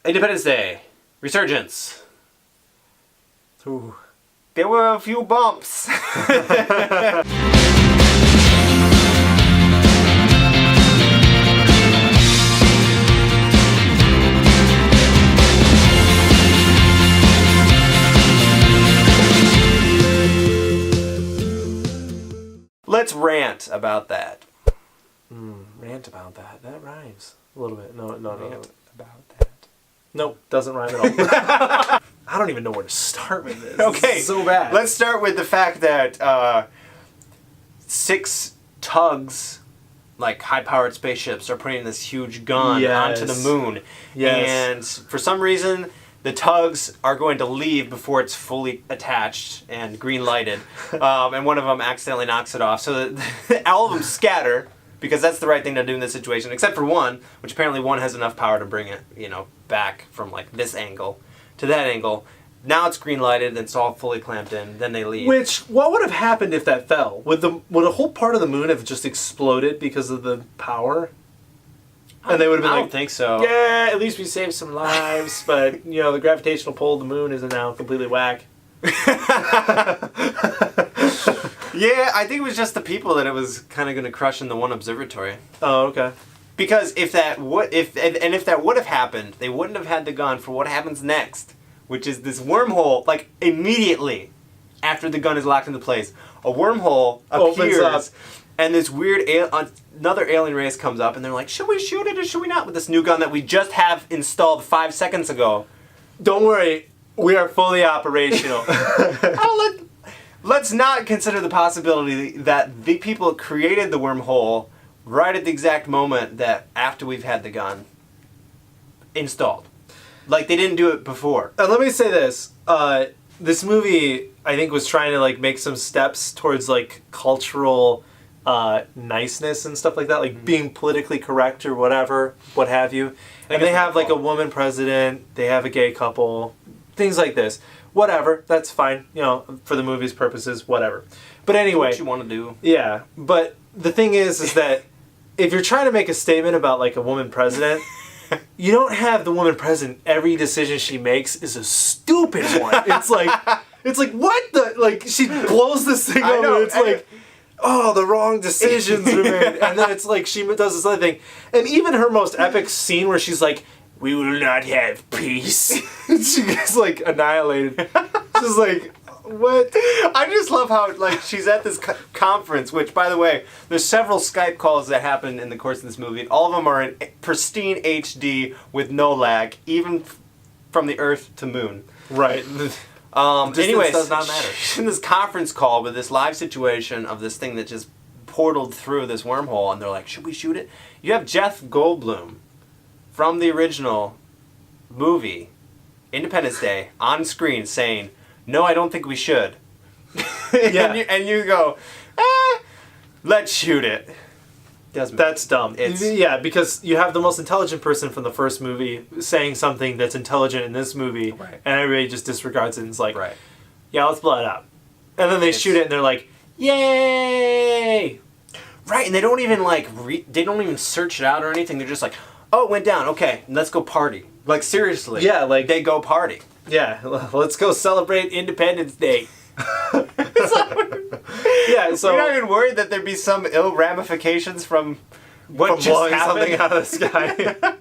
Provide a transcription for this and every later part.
Independence Day. Resurgence. Ooh. There were a few bumps. Let's rant about that. Rant about that. That rhymes a little bit. No. Rant about that. Nope, doesn't rhyme at all. I don't even know where to start with this. Okay, this is so bad. Let's start with the fact that 6 tugs, like high-powered spaceships, are putting this huge gun onto the moon. Yes. And for some reason, the tugs are going to leave before it's fully attached and green-lighted. And one of them accidentally knocks it off. So that all of them scatter, because that's the right thing to do in this situation, except for one, which apparently one has enough power to bring it, back from like this angle to that angle. Now it's green lighted, it's all fully clamped in, then they leave. What would have happened if that fell? Would a whole part of the moon have just exploded because of the power? And they would have been I like, don't think so. Yeah, at least we saved some lives, but the gravitational pull of the moon is now completely whack. Yeah, I think it was just the people that it was kind of going to crush in the one observatory. Oh, okay. Because if that would have happened, they wouldn't have had the gun for what happens next, which is this wormhole. Like immediately after the gun is locked into place, a wormhole appears, up. and this weird another alien race comes up, and they're like, "Should we shoot it or should we not?" With this new gun that we just have installed 5 seconds ago. Don't worry, we are fully operational. Let's not consider the possibility that the people who created the wormhole right at the exact moment that after we've had the gun installed. Like, they didn't do it before. Let me say this. This movie, I think, was trying to, make some steps towards, cultural niceness and stuff like that. Like, being politically correct or whatever, what have you. And they have, a woman president. They have a gay couple. Things like this. Whatever. That's fine. For the movie's purposes, whatever. But anyway. Do what you want to do. Yeah. But the thing is that if you're trying to make a statement about, a woman president... You don't have the woman president. Every decision she makes is a stupid one. It's like what the she blows this thing up and it's the wrong decisions were made. And then it's she does this other thing. And even her most epic scene where she's like, "We will not have peace." She gets annihilated. She's like, what? I just love how she's at this conference, which, by the way, there's several Skype calls that happen in the course of this movie. All of them are in pristine HD with no lag, even from the Earth to Moon. Right. Anyways, does not matter. She's in this conference call with this live situation of this thing that just portaled through this wormhole, and they're like, "Should we shoot it?" You have Jeff Goldblum from the original movie, Independence Day, on screen saying, "No, I don't think we should." Yeah. and you go, let's shoot it. That's dumb. Because you have the most intelligent person from the first movie saying something that's intelligent in this movie, right. And everybody just disregards it and is like, right. Yeah, let's blow it up. And then they shoot it and they're like, yay! Right, and they don't even they don't even search it out or anything. They're just like, "Oh, it went down. Okay, let's go party." Seriously. Yeah, they go party. Yeah, let's go celebrate Independence Day. Yeah, so you're not even worried that there'd be some ill ramifications from what just blowing happened? Something out of the sky.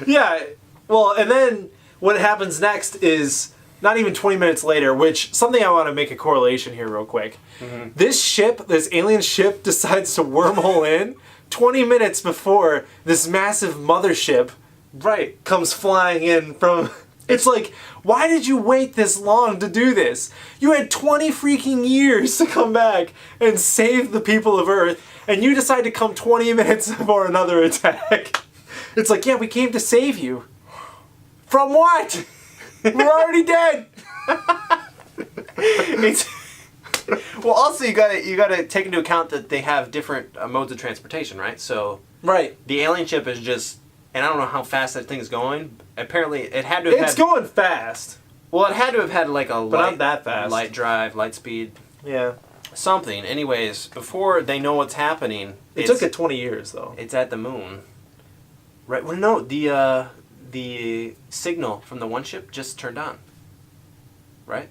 Yeah, well, and then what happens next is not even 20 minutes later, which something I want to make a correlation here real quick. Mm-hmm. This alien ship decides to wormhole in 20 minutes before this massive mothership comes flying in from... It's like, why did you wait this long to do this? You had 20 freaking years to come back and save the people of Earth, and you decide to come 20 minutes before another attack. It's like, yeah, we came to save you. From what? We're already dead. Well, also you gotta take into account that they have different modes of transportation, right? So the alien ship is just, and I don't know how fast that thing's going. Apparently, it had to have It's going fast. Well, it had to have had a but not that fast. light drive, light speed. Yeah. Something. Anyways, before they know what's happening... It took it 20 years, though. It's at the moon. Right. Well, no, the the signal from the one ship just turned on. Right?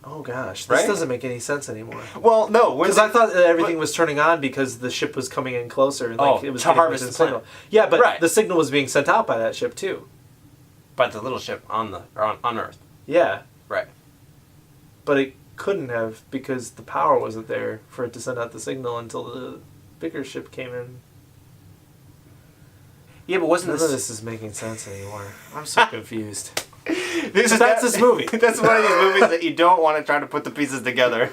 Oh gosh, this Right? doesn't make any sense anymore. Well, no, Because I thought that everything was turning on because the ship was coming in closer. And, Oh, it was to getting harvest within the planet. signal. Yeah, but Right. the signal was being sent out by that ship too. But the little ship on Earth. Yeah, Right. but it couldn't have because the power wasn't there for it to send out the signal until the bigger ship came in. Yeah, but wasn't None of this is making sense anymore. I'm so confused. That's this movie. That's one of these movies that you don't want to try to put the pieces together.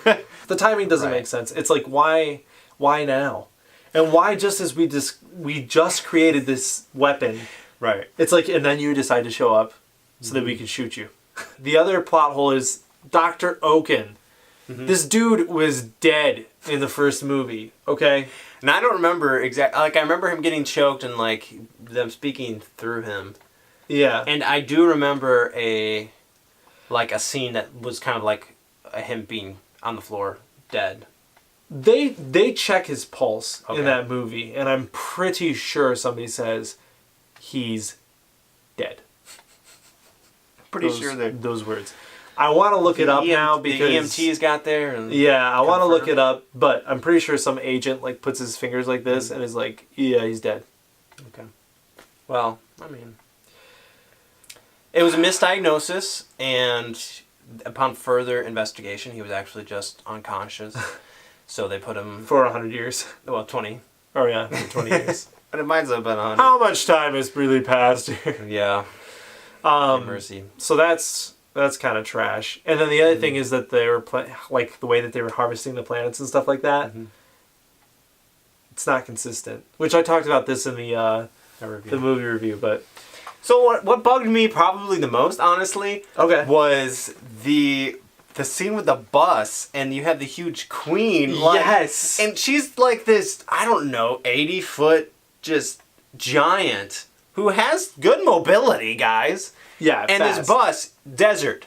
The timing doesn't Right. make sense. It's like why now, and why just as we just created this weapon. Right. It's like, and then you decide to show up so that we can shoot you. The other plot hole is Dr. Oaken. This dude was dead in the first movie, okay? And I don't remember exactly. Like, I remember him getting choked and, like, them speaking through him. Yeah. And I do remember a scene that was kind of like him being on the floor, dead. They check his pulse Okay. in that movie, and I'm pretty sure somebody says he's dead. Pretty sure those words. I want to look it up now because the EMTs got there. And yeah, I want to look confirmed. it up, but I'm pretty sure some agent like puts his fingers like this and is like, yeah, he's dead. Okay. Well, I mean, it was a misdiagnosis, and upon further investigation, he was actually just unconscious. So they put him For 100 years. 20. Oh yeah, for 20 years. But it might have been 100. How much time has really passed here? Yeah. Mercy. So that's kind of trash. And then the other thing is that they were like the way that they were harvesting the planets and stuff like that. It's not consistent. Which I talked about this in the movie review, but So what bugged me probably the most, honestly, okay. was the scene with the bus, and you have the huge queen. Like, Yes. And she's like this, I don't know, 80-foot just giant who has good mobility, guys. Yeah, And fast. this bus, desert.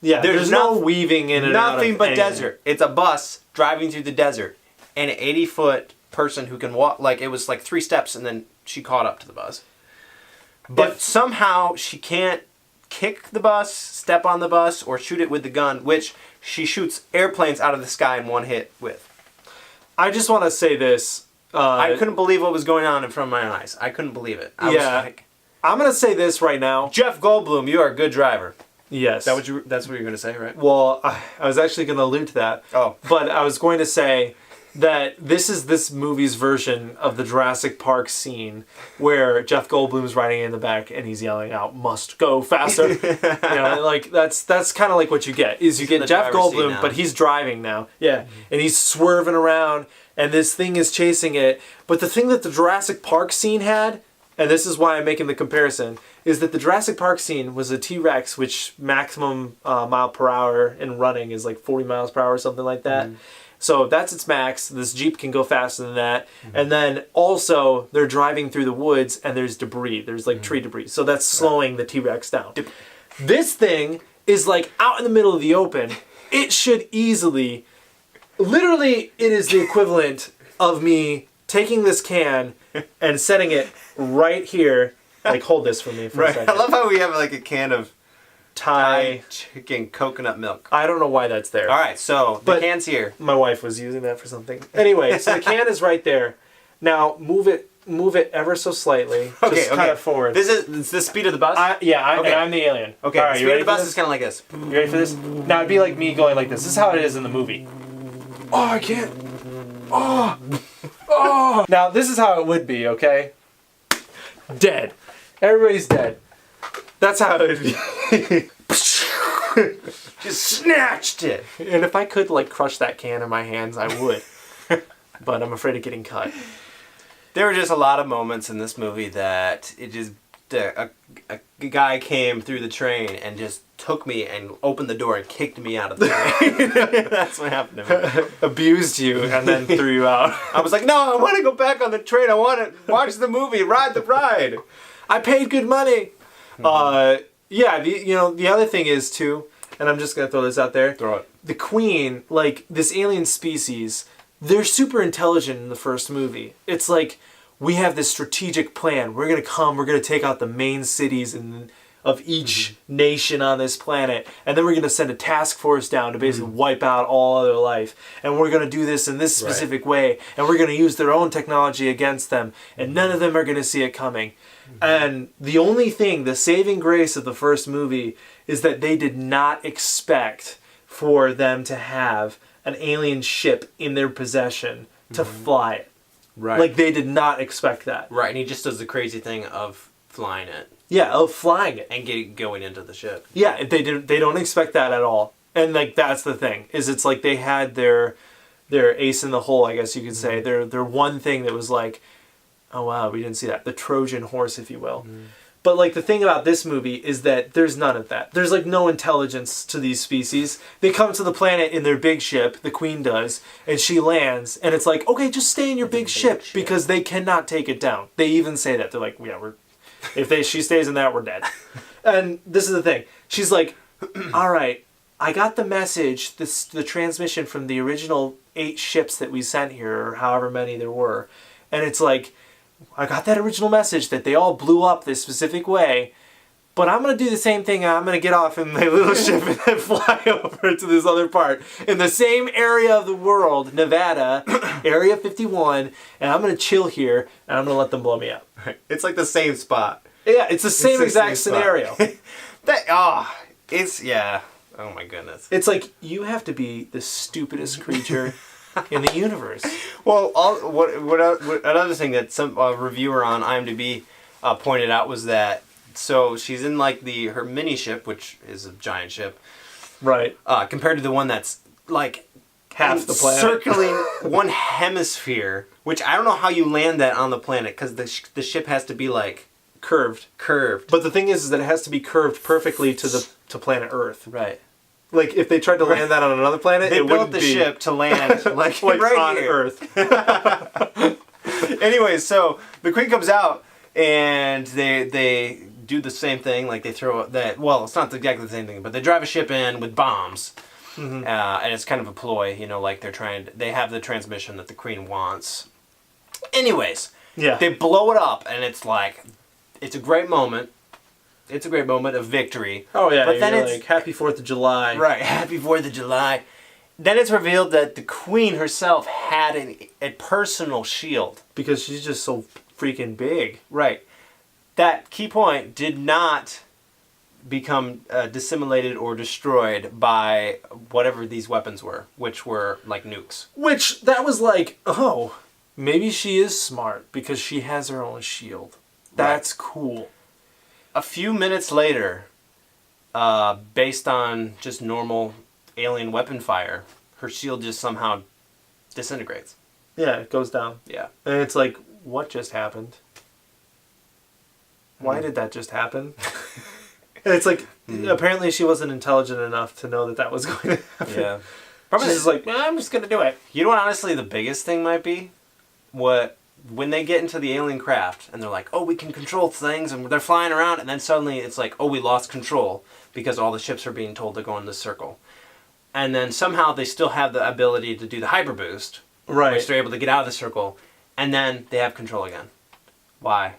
Yeah, there's no noth- weaving in and out of Nothing but anything. desert. It's a bus driving through the desert. And an 80-foot person who can walk, like, it was like 3 steps, and then she caught up to the bus. But somehow she can't kick the bus, step on the bus, or shoot it with the gun, which she shoots airplanes out of the sky in one hit with. I just want to say this. I couldn't believe what was going on in front of my eyes. I couldn't believe it. I was like, I'm going to say this right now. Jeff Goldblum, you are a good driver. Yes. That's what you're going to say, right? Well, I was actually going to allude to that. Oh. But I was going to say that this is this movie's version of the Jurassic Park scene where Jeff Goldblum's riding in the back and he's yelling out, "Must go faster." Like that's kind of like what you get. Is you He's in get the Jeff driver's seat Goldblum, now. but he's driving now. Yeah. And he's swerving around and this thing is chasing it. But the thing that the Jurassic Park scene had, and this is why I'm making the comparison, is that the Jurassic Park scene was a T-Rex, which maximum mile per hour in running is like 40 miles per hour or something like that. So that's its max. This Jeep can go faster than that. And then also they're driving through the woods and there's debris. There's like tree debris. So that's slowing the T-Rex down. This thing is like out in the middle of the open. It should easily, literally it is the equivalent of me taking this can and setting it right here. Like hold this for me for a Right. second. I love how we have like a can of Thai. chicken coconut milk. I don't know why that's there. All right, so the But- can's here. My wife was using that for something. Anyway, so the can is right there. Now move it ever so slightly. Just kind of forward. It's the speed of the bus. And I'm the alien. Okay, All the right, speed you ready of the for bus this? is kind of like this. You ready for this? Now it'd be like me going like this. This is how it is in the movie. Oh, I can't. Oh. Now this is how it would be. Okay. Dead. Everybody's dead. That's how it would be. Just snatched it. And if I could like crush that can in my hands, I would. But I'm afraid of getting cut. There were just a lot of moments in this movie that it just a guy came through the train and just took me and opened the door and kicked me out of the train. That's what happened to me. Abused you and then threw you out. I was like, no, I want to go back on the train. I want to watch the movie, ride the ride. I paid good money. Yeah, the other thing is too, and I'm just gonna throw this out there. Throw it. The Queen, like this alien species, they're super intelligent in the first movie. It's like we have this strategic plan. We're going to take out the main cities of each nation on this planet, and then we're going to send a task force down to basically wipe out all other life, and we're going to do this in this specific way, and we're going to use their own technology against them, and none of them are going to see it coming. And the only thing, the saving grace of the first movie, is that they did not expect for them to have an alien ship in their possession to fly it. Right. Like, they did not expect that. Right, and he just does the crazy thing of flying it. Yeah, of flying it. And going into the ship. Yeah, they don't expect that at all. And, like, that's the thing, is it's like they had their ace in the hole, I guess you could say. Their one thing that was like, oh, wow, we didn't see that. The Trojan horse, if you will. But, like, the thing about this movie is that there's none of that. There's, like, no intelligence to these species. They come to the planet in their big ship, the Queen does, and she lands, and it's like, okay, just stay in your big ship, because they cannot take it down. They even say that. They're like, yeah, she stays in that, we're dead. And this is the thing. She's like, all right, I got the message, the transmission from the original 8 ships that we sent here, or however many there were, and it's like, I got that original message that they all blew up this specific way, but I'm going to do the same thing. I'm going to get off in my little ship and then fly over to this other part in the same area of the world, Nevada, Area 51, and I'm going to chill here, and I'm going to let them blow me up. Right. It's like the same spot. Yeah, it's the same exact scenario. Oh my goodness. It's like, you have to be the stupidest creature in the universe. Well, another thing that some reviewer on IMDb pointed out was that, so she's in like her mini ship, which is a giant ship, right? Compared to the one that's like half the planet, circling one hemisphere. Which I don't know how you land that on the planet, because the ship has to be like curved. But the thing is that it has to be curved perfectly to planet Earth. Right. Like, if they tried to land that on another planet, they built the ship to land like right on here. Earth. Anyway, so the Queen comes out, and they do the same thing. Like, they throw that. Well, it's not exactly the same thing, but they drive a ship in with bombs, and it's kind of a ploy. Like they have the transmission that the Queen wants. Anyways, they blow it up, and it's like, it's a great moment. It's a great moment of victory. Oh, yeah. But then it's like, Happy 4th of July. Right, Happy 4th of July. Then it's revealed that the Queen herself had a personal shield. Because she's just so freaking big. Right. That key point did not become disseminated or destroyed by whatever these weapons were, which were like nukes. Which, that was like, oh, maybe she is smart because she has her own shield. That's cool. A few minutes later, based on just normal alien weapon fire, her shield just somehow disintegrates. Yeah, it goes down. Yeah. And it's like, what just happened? Why did that just happen? And it's like, apparently she wasn't intelligent enough to know that was going to happen. Yeah. Probably she's just like, I'm just going to do it. You know what honestly the biggest thing might be? When they get into the alien craft and they're like, oh, we can control things, and they're flying around, and then suddenly it's like, oh, we lost control because all the ships are being told to go in this circle. And then somehow they still have the ability to do the hyper boost, right? Which they're able to get out of the circle, and then they have control again. Why?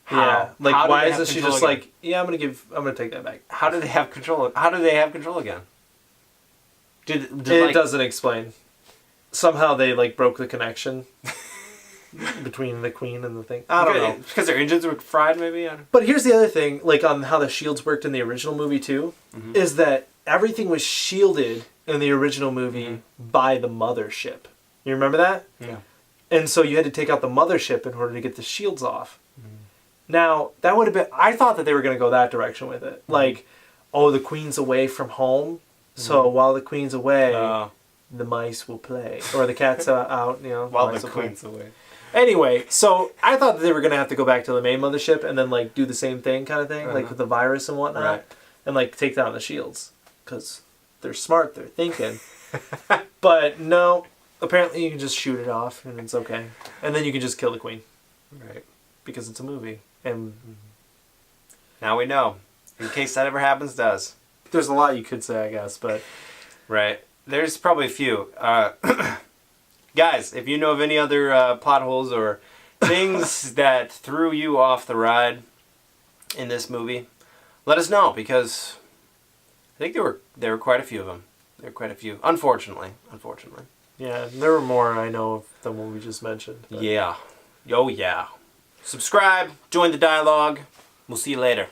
How? Yeah. Like, How why isn't she just again? Like, yeah, I'm gonna take that back. How do they have control? How do they have control again? It doesn't explain. Somehow they like broke the connection between the Queen and the thing. I don't know. Because their engines were fried, maybe? But here's the other thing, like on how the shields worked in the original movie too, is that everything was shielded in the original movie by the mothership. You remember that? Yeah. And so you had to take out the mothership in order to get the shields off. Now, that would have been... I thought that they were going to go that direction with it. Like, oh, the Queen's away from home, so while the Queen's away, the mice will play. Or the cat's out, While the Queen's away. Anyway, so I thought that they were going to have to go back to the main mothership and then, like, do the same thing kind of thing, like with the virus and whatnot, right. And, like, take down the shields. Because they're smart, they're thinking. But, no, apparently you can just shoot it off and it's okay. And then you can just kill the Queen. Right. Because it's a movie. And now we know. In case that ever happens to us. There's a lot you could say, I guess, but... Right. There's probably a few. Guys, if you know of any other plot holes or things that threw you off the ride in this movie, let us know, because I think there were quite a few of them. There were quite a few. Unfortunately. Yeah, there were more I know than what we just mentioned. But. Yeah. Oh yeah. Subscribe. Join the dialogue. We'll see you later.